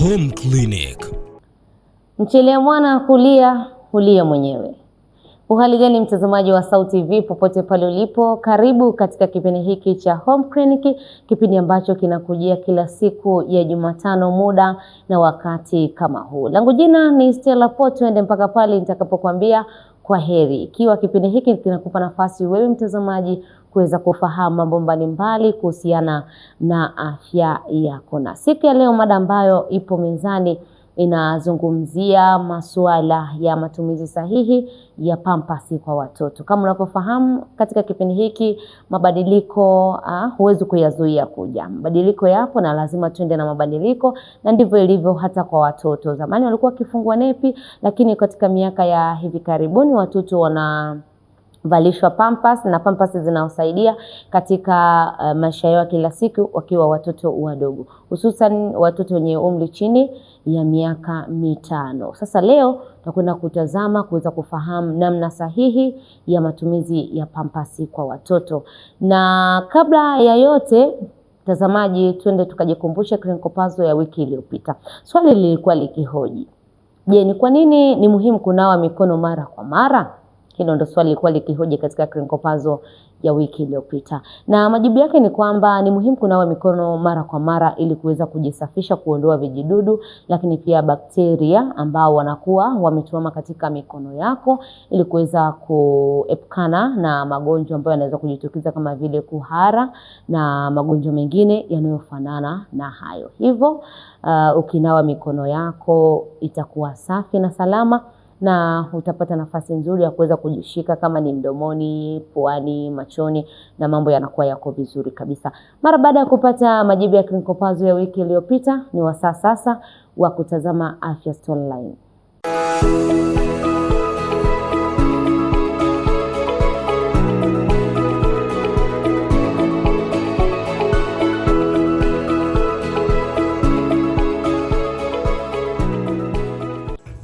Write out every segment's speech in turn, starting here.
Home Clinic. Mchelea mwana hulia mwenyewe. Uhali gani mtazamaji wa Sauti TV popote pale ulipo, karibu katika kipindi hiki cha Home Clinic, kipindi ambacho kinakujia kila siku ya Jumatano muda na wakati kama huu. Langu jina ni Stella Po, twende mpaka pale nitakapokuambia kwa heri. Ikiwa kipindi hiki kinakupa nafasi wewe mtazamaji kuweza kufahamu mambo mbalimbali kuhusiana na afya yako. Na siku ya leo mada ambayo ipo mezani inazungumzia masuala ya matumizi sahihi ya pampasi kwa watoto. Kama unapofahamu katika kipindi hiki mabadiliko huwezi kuyazuia kuja. Mabadiliko yapo na lazima tuende na mabadiliko, na ndivyo ilivyo hata kwa watoto. Zamani walikuwa wakifungwa nepi, lakini katika miaka ya hivi karibuni watoto wanavalishwa pampers, na pampers zinawasaidia katika maisha yao kila siku wakiwa watoto wadogo, hususan watoto wenye umri chini ya miaka 5. Sasa leo tutakwenda kutazama kuweza kufahamu namna sahihi ya matumizi ya pampers kwa watoto. Na kabla ya yote mtazamaji, twende tukajikumbusha clinical puzzle ya wiki iliyopita. Swali lilikuwa likihoji, je, ni kwa nini ni muhimu kunawa mikono mara kwa mara? Hilo ndo swali lilikuwa likihoji katika clinical puzzle ya wiki iliyopita. Na majibu yake ni kwamba ni muhimu kunawa mikono mara kwa mara ili kuweza kujisafisha, kuondoa vijidudu, lakini pia bakteria ambao wanakuwa wametuama katika mikono yako, ili kuweza kuepukana na magonjwa ambayo yanaweza kujitokeza kama vile kuhara na magonjwa mengine yanayofanana na hayo. Hivyo ukinawa mikono yako itakuwa safi na salama, na utapata nafasi nzuri ya kuweza kujishika kama ni mdomoni, puani, machoni, na mambo yanakuwa yako vizuri kabisa. Mara baada ya kupata majibu ya clinical puzzle ya wiki iliyopita, ni wasaa sasa wa kutazama Afya Storyline.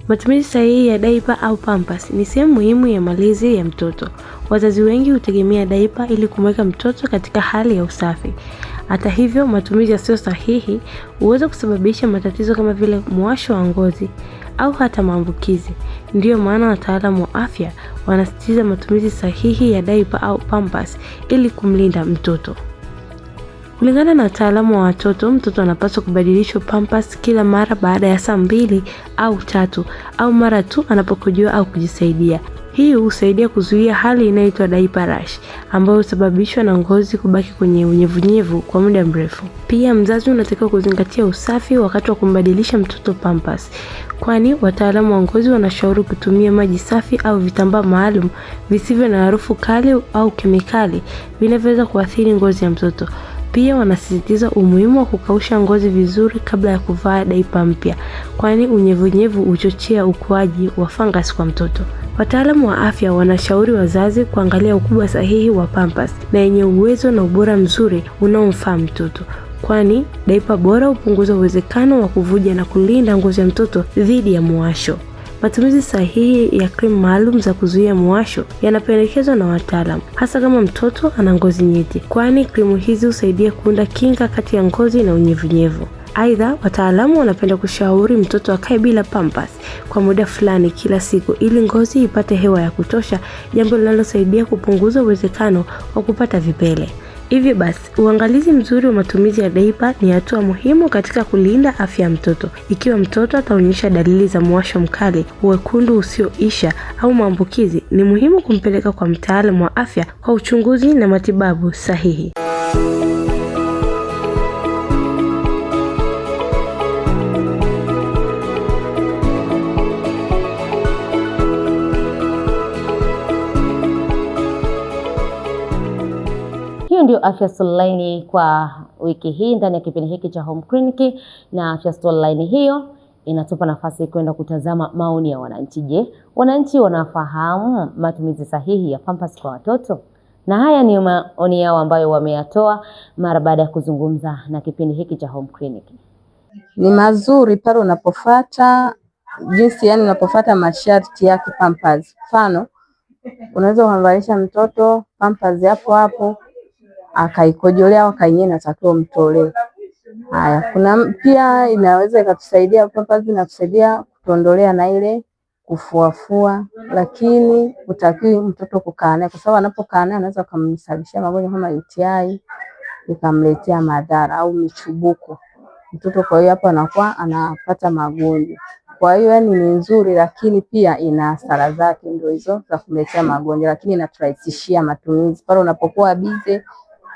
Matumizi sahihi ya diaper au pampers ni sehemu muhimu ya malezi ya mtoto. Wazazi wengi hutegemea diaper ili kumweka mtoto katika hali ya usafi. Hata hivyo, matumizi yasiyo sahihi huweza kusababisha matatizo kama vile muwasho wa ngozi au hata maambukizi. Ndiyo maana wataalamu wa afya wanasisitiza matumizi sahihi ya diaper au pampers ili kumlinda mtoto. Kulingana na wataalamu wa watoto, mtoto anapaswa kubadilishwa pampers kila mara baada ya saa 2 au 3 au mara tu anapokojoa au kujisaidia. Hii husaidia kuzuia hali inayoitwa diaper rash ambayo husababishwa na ngozi kubaki kwenye unyevunyevu kwa muda mrefu. Pia mzazi unatakiwa kuzingatia usafi wakati wa kumbadilisha mtoto pampers, kwani wataalamu wa ngozi wanashauri kutumia maji safi au vitambaa maalum visivyo na harufu kali au kemikali vinavyoweza kuathiri ngozi ya mtoto. Pia wanasisitiza umuhimu wa kukausha ngozi vizuri kabla ya kuvaa diaper mpya, kwani unyevunyevu huchochea ukuaji wa fungus kwa mtoto. Wataalamu wa afya wanashauri wazazi kuangalia ukubwa sahihi wa pampers na yenye uwezo na ubora mzuri unaomfaa mtoto, kwani diaper bora hupunguza uwezekano wa kuvuja na kulinda ngozi ya mtoto dhidi ya muwasho. Matumizi sahihi ya cream maalum za kuzuia muwasho yanapendekezwa na wataalamu, hasa kama mtoto ana ngozi nyeti, kwani cream hizi husaidia kuunda kinga kati ya ngozi na unyevunyevu. Aidha, wataalamu wanapenda kushauri mtoto akae bila pampers kwa muda fulani kila siku ili ngozi ipate hewa ya kutosha, jambo linalosaidia kupunguza uwezekano wa kupata vipele. Hivyo basi, uangalizi mzuri wa matumizi ya diaper ni hatua muhimu katika kulinda afya ya mtoto. Ikiwa mtoto ataonyesha dalili za muwasho mkali, wekundu usioisha au maambukizi, ni muhimu kumpeleka kwa mtaalamu wa afya kwa uchunguzi na matibabu sahihi. Ndio Afya Storyline kwa wiki hii ndani ya kipindi hiki cha Home Clinic. Na Afya Storyline hiyo inatupa nafasi kwenda kutazama maoni ya wananchi. Je, wananchi wanafahamu matumizi sahihi ya pampers kwa watoto? Na haya ni maoni yao ambayo wameyatoa mara baada ya kuzungumza na kipindi hiki cha Home Clinic. Ni mazuri pale unapofuata jinsi, yani unapofuata masharti yake pampers. Mfano, unaweza kumvalisha mtoto pampers hapo hapo akaikojolea au akaingia na takiwa mtolee. Haya, kuna pia inaweza ikatusaidia pampers, inatusaidia kutuondolea na ile kufuafua, lakini utakiwi mtoto kukaa naye, kwa sababu anapokaa naye anaweza kumsababishia magonjwa kama UTI, ikamletea madhara au michubuko mtoto. Kwa hiyo hapo anakuwa anapata magonjwa. Kwa hiyo yani ni nzuri, lakini pia ina hasara zake, ndio hizo za kumletea magonjwa, lakini inaturahisishia matumizi pale unapokuwa bize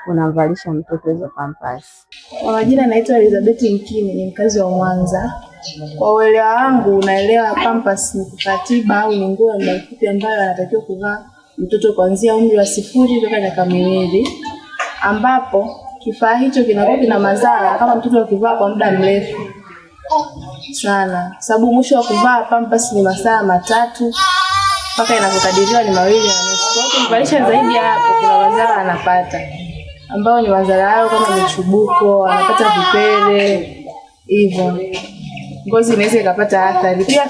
unamvalisha mtoto hizo pampers. Kwa majina naitwa Elizabeth Mkini, ni mkazi wa Mwanza. Kwa uelewa wangu naelewa pampers ni katiba au ni nguo ya muda mfupi ambayo anatakiwa kuvaa mtoto kuanzia umri wa 0 mpaka miaka 2, ambapo kifaa hicho kinakuwa kina madhara kama mtoto akivaa kwa muda mrefu sana, sababu mwisho wa kuvaa pampers ni masaa 3 mpaka inapokadiriwa ni 2.5. Kwa hiyo kumvalisha zaidi ya hapo kuna madhara anapata, ambao ni madhara hayo kama michubuko, anapata vipele hivyo, ngozi inaweza ikapata athari. Pia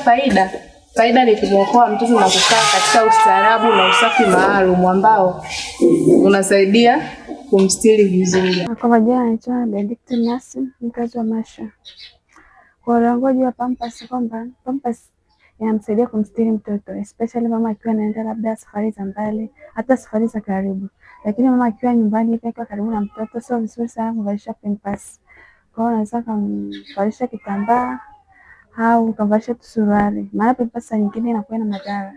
faida ni kumwokoa mtoto na kukaa katika ustaarabu na usafi maalum ambao unasaidia kumstiri vizuri. Kwa majina naitwa Benedict Nasi, mkazi wa Masha. Kwa ulangoji wa pampers, kwamba pampers inamsaidia kumstiri mtoto, especially mama akiwa anaenda labda safari za mbali, hata safari za karibu. Lakini mama akiwa nyumbani pia akiwa karibu na mtoto, sio vizuri sana kumvalisha pampers. Kwa hiyo unaweza kumvalisha kitambaa au kumvalisha suruali, maana pampers nyingine inakuwa na madhara.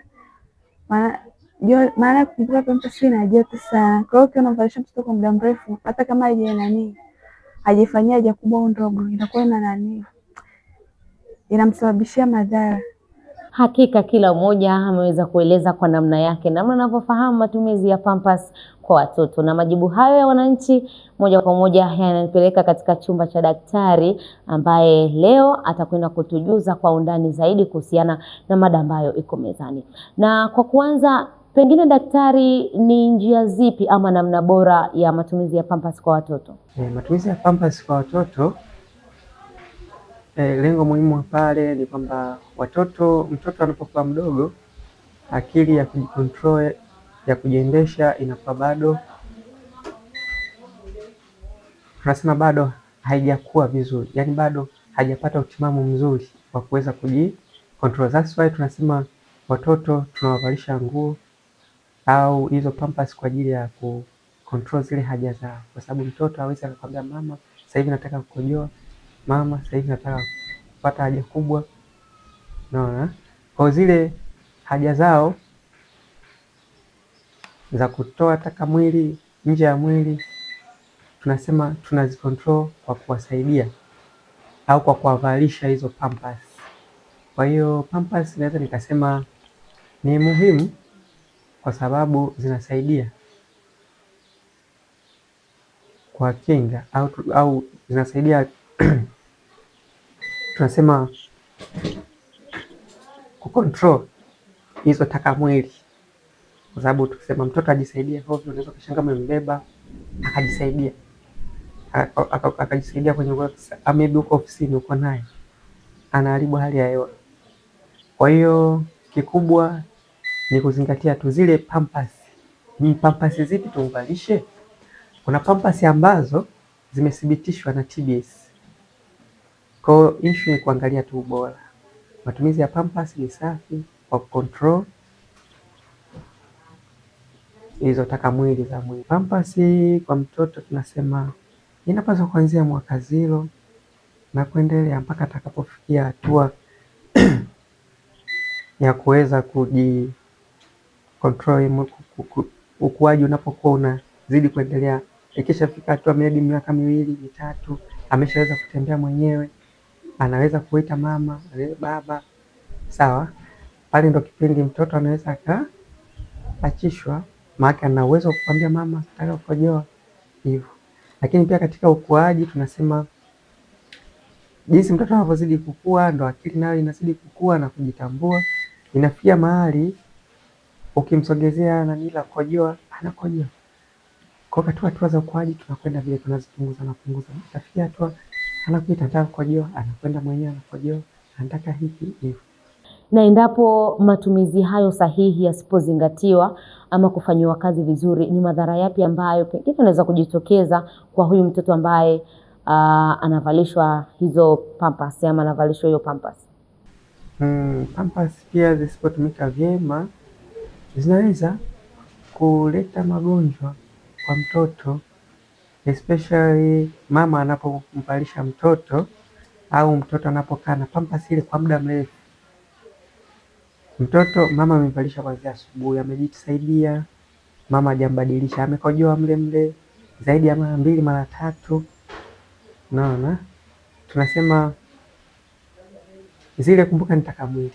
Maana kumbuka pampers ina joto sana. Kwa hiyo ukiwa unamvalisha mtoto kwa muda mrefu, hata kama hajifanyia haja kubwa au ndogo, inakuwa inamsababishia madhara. Hakika kila mmoja ameweza kueleza kwa namna yake namna anavyofahamu matumizi ya pampers kwa watoto, na majibu hayo ya wananchi moja kwa moja yananipeleka katika chumba cha daktari ambaye leo atakwenda kutujuza kwa undani zaidi kuhusiana na mada ambayo iko mezani. Na kwa kuanza, pengine daktari, ni njia zipi ama namna bora ya matumizi ya pampers kwa watoto? Matumizi ya pampers kwa watoto, lengo muhimu pale ni kwamba mtoto anapokuwa mdogo, akili ya kujicontrol, ya kujiendesha inakuwa bado, tunasema bado haijakuwa vizuri, yani bado hajapata utimamu mzuri wa kuweza kujicontrol. That's why tunasema watoto tunawavalisha nguo au hizo pampers kwa ajili ya kucontrol zile haja zao, kwa sababu mtoto hawezi akakwambia mama sasa hivi nataka kukojoa, mama sasa hivi nataka kupata haja kubwa. Naona kwa zile haja zao za kutoa taka mwili nje ya mwili, tunasema tunazicontrol kwa kuwasaidia au kwa kuwavalisha hizo pampers. Kwa hiyo pampers naweza nikasema ni muhimu kwa sababu zinasaidia kwa kinga au zinasaidia tunasema kucontrol hizo taka mwili, kwa sababu tukisema mtoto ajisaidia hovyo, unaweza kushangaa mbeba akajisaidia kwenye maybe uko ofisini uko naye anaharibu hali ya hewa. Kwa hiyo kikubwa ni kuzingatia tu zile pampers. Ni pampers zipi tumvalishe? Kuna pampers ambazo zimethibitishwa na TBS. Kwa hiyo issue ni kuangalia tu ubora. Matumizi ya pampers ni safi kwa control hizo taka mwili za mwili. Pampers kwa mtoto tunasema inapaswa kuanzia mwaka 0 na kuendelea mpaka atakapofikia hatua ya kuweza kujicontrol. Ukuaji unapokuwa unazidi kuendelea, ikishafika hatua maybe miaka 2, 3, ameshaweza kutembea mwenyewe, anaweza kuita mama, baba, sawa, pale ndo kipindi mtoto anaweza akaachishwa, maana ana uwezo wa kukwambia mama nataka kukojoa hivyo. Lakini pia katika ukuaji tunasema jinsi mtoto anavyozidi kukua ndo akili nayo inazidi kukua na kujitambua. Inafikia mahali ukimsogezea na nila kukojoa anakojoa. Kwa hatua za ukuaji tunakwenda vile tunazipunguza na kupunguza. Itafikia hatua anakuita nataka kukojoa, anakwenda mwenyewe anakojoa, anataka hiki hivyo. Na endapo matumizi hayo sahihi yasipozingatiwa ama kufanywa kazi vizuri, ni madhara yapi ambayo pengine yanaweza kujitokeza kwa huyu mtoto ambaye anavalishwa hizo pampers ama anavalishwa hiyo pampers? Pampers pia zisipotumika vyema zinaweza kuleta magonjwa kwa mtoto, especially mama anapomvalisha mtoto au mtoto anapokaa na pampers ile kwa muda mrefu. Mtoto mama amemvalisha kuanzia asubuhi, amejisaidia, mama hajambadilisha, amekojoa mle zaidi ya mara 2 mara 3. Unaona, tunasema zile, kumbuka ni taka mwili,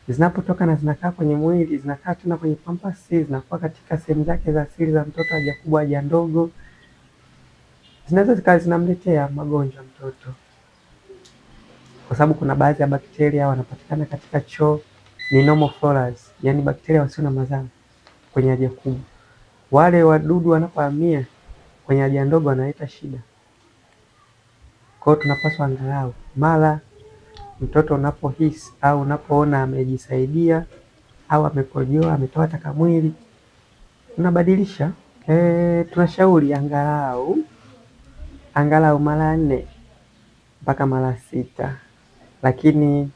zinapotoka na zinakaa kwenye mwili, zinakaa tena kwenye pampers, zinakuwa katika sehemu zake za asili za mtoto, haja kubwa, haja ndogo, zinaweza zikawa zinamletea magonjwa mtoto, kwa sababu kuna baadhi ya bakteria wanapatikana katika choo, ni normal flores, yani bakteria wasio na madhara kwenye haja kubwa. Wale wadudu wanapohamia kwenye haja ndogo wanaleta shida. Kwa hiyo tunapaswa angalau mara mtoto unapohisi au unapoona amejisaidia au amekojoa, ametoa taka mwili, unabadilisha. Tunashauri angalau mara 4 mpaka mara 6, lakini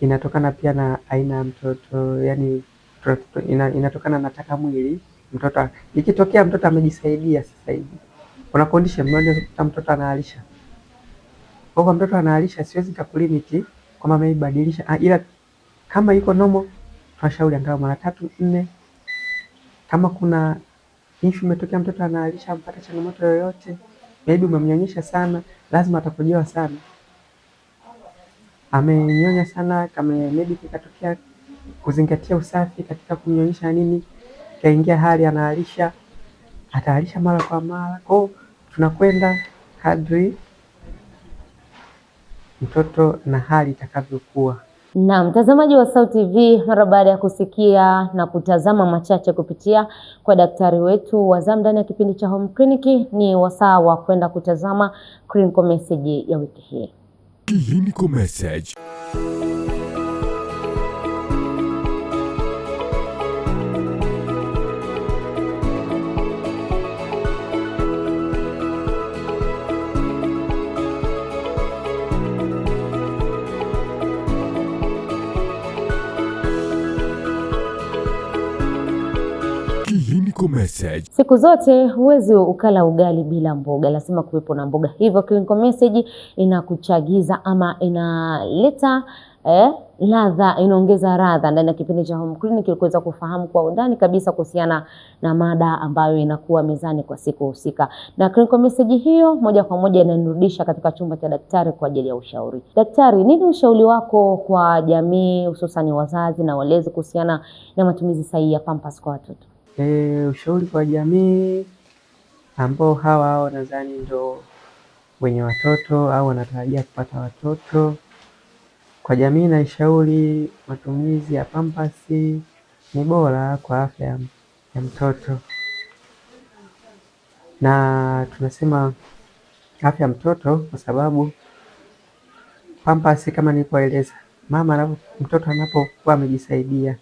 inatokana pia na aina ya mtoto, yani inatokana na taka mwili mtoto. Ikitokea mtoto amejisaidia sasa hivi, kuna condition mmoja mtoto anaalisha. Kwa mtoto anaalisha, siwezi kukulimiti kwamba ameibadilisha, ila kama iko normal tunashauri angalau mara 3 4. Kama kuna issue imetokea, mtoto anaalisha, ampata changamoto yoyote, maybe umemnyonyesha sana, lazima atakojoa sana, amenyonya sana, kama maybe kikatokea kuzingatia usafi katika kumnyonyesha nini, kaingia hali anaalisha, ataalisha mara kwa mara. Kwa tunakwenda kadri mtoto na hali itakavyokuwa. Na mtazamaji wa SAUT TV, mara baada ya kusikia na kutazama machache kupitia kwa daktari wetu wa zamu ndani ya kipindi cha Home Clinic, ni wasaa wa kwenda kutazama clinical message ya wiki hii. Clinical message. Message. Siku zote huwezi ukala ugali bila mboga, lazima kuwepo na mboga. Hivyo clinical message inakuchagiza ama inaleta ladha, inaongeza ladha ndani ya kipindi cha Home Clinic ili kuweza kufahamu kwa undani kabisa kuhusiana na mada ambayo inakuwa mezani kwa siku husika. Na clinical message hiyo moja kwa moja inanirudisha katika chumba cha daktari kwa ajili ya ushauri. Daktari, nini ushauri wako kwa jamii, hususan wazazi na walezi kuhusiana na matumizi sahihi ya pampers kwa watoto? Ushauri kwa jamii ambao hao nadhani ndo wenye watoto au wanatarajia kupata watoto. Kwa jamii na ishauri matumizi ya pampers ni bora kwa afya ya mtoto, na tunasema afya ya mtoto kwa sababu pampers, kama nilipoeleza, mtoto anapokuwa amejisaidia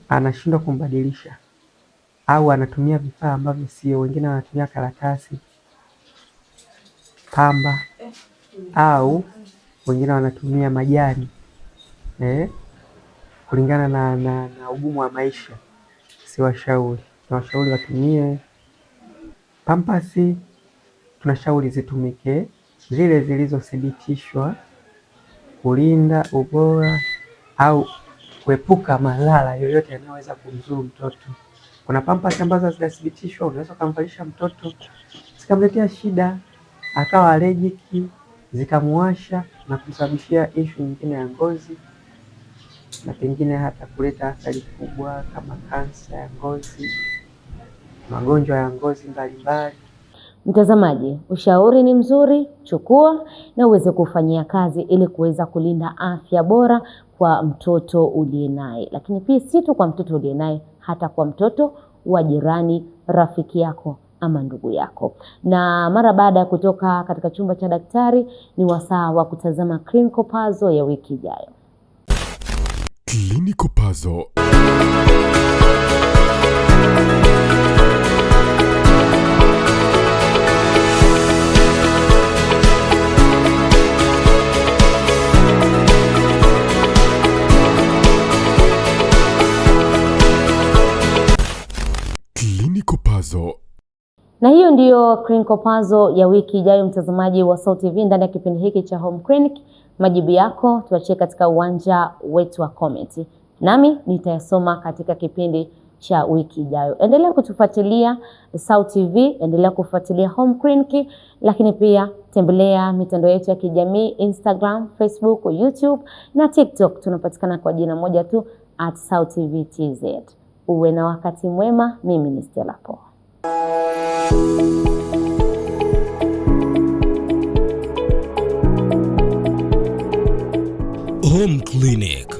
anashindwa kumbadilisha au anatumia vifaa ambavyo sio. Wengine wanatumia karatasi, pamba, au wengine wanatumia majani kulingana na ugumu wa maisha. Siwashauri, tunashauri watumie pampers. Tunashauri zitumike zile zilizothibitishwa kulinda ubora au kuepuka madhara yoyote yanayoweza kumzuru mtoto. Kuna pampers ambazo hazijathibitishwa, unaweza kumvalisha mtoto zikamletea shida, akawa allergic, zikamuasha na kusababishia issue nyingine ya ngozi, na pengine hata kuleta athari kubwa kama kansa ya ngozi, magonjwa ya ngozi mbalimbali. Mtazamaji, ushauri ni mzuri, chukua na uweze kufanyia kazi ili kuweza kulinda afya bora kwa mtoto uliye naye, lakini pia si tu kwa mtoto uliye naye, hata kwa mtoto wa jirani, rafiki yako ama ndugu yako. Na mara baada ya kutoka katika chumba cha daktari, ni wasaa wa kutazama clinical puzzle ya wiki ijayo. Clinical puzzle. Na hiyo ndiyo clinical puzzle ya wiki ijayo, mtazamaji wa SAUT TV, ndani ya kipindi hiki cha Home Clinic. Majibu yako tuachie katika uwanja wetu wa comment, nami nitayasoma katika kipindi cha wiki ijayo. Endelea kutufuatilia SAUT TV, endelea kufuatilia Home Clinic, lakini pia tembelea mitandao yetu ya kijamii Instagram, Facebook, YouTube na TikTok. Tunapatikana kwa jina moja tu @SAUTTV_TZ. Uwe na wakati mwema. Mimi ni Stella Paul. Home Clinic.